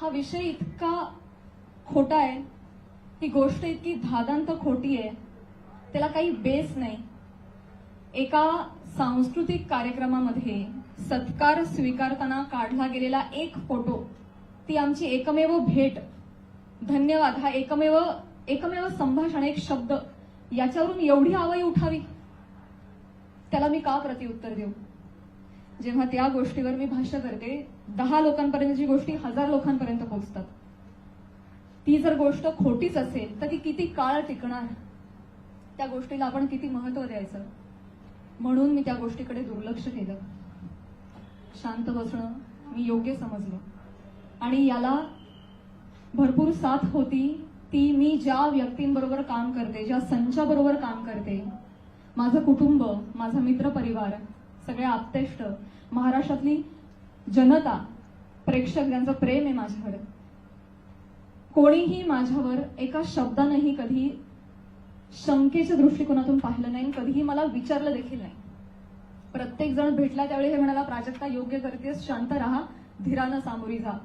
हा विषय इतका खोटा आहे, ती गोष्ट इतकी धादांत खोटी आहे, त्याला काही बेस नाही. एका सांस्कृतिक कार्यक्रमामध्ये सत्कार स्वीकारताना काढला गेलेला एक फोटो, ती आमची एकमेव भेट, धन्यवाद हा एकमेव संभाषण, एक शब्द, याच्यावरून एवढी आवई उठावी, त्याला मी का प्रत्युत्तर देऊ? जेव्हा त्या गोष्टीवर मी भाष्य करते, 10 लोकांपर्यंतची गोष्टी 1000 लोकांपर्यंत पोहोचतात. ती जर गोष्ट खोटीच असेल तर ती किती काळ टिकणार? त्या गोष्टीला आपण किती महत्व द्यायचं? म्हणून मी त्या गोष्टीकडे दुर्लक्ष केलं. शांत बसणं मी योग्य समजलं आणि याला भरपूर साथ होती ती मी ज्या व्यक्तींबरोबर काम करते, ज्या संचाबरोबर काम करते, माझं कुटुंब, माझा मित्रपरिवार, सगळे आप्तेष्ट, महाराष्ट्रातली जनता, प्रेक्षक, ज्यांचं प्रेम आहे माझ्यावर. कोणीही माझ्यावर एका शब्दानेही कधी शंकेच्या दृष्टिकोनातून पाहिलं नाही, कधीही मला विचारलं देखील नाही. प्रत्येक जण भेटला त्यावेळी हे म्हणाला, प्राजक्ता योग्य करतेस, शांत राहा, धीरानं सामोरी जा.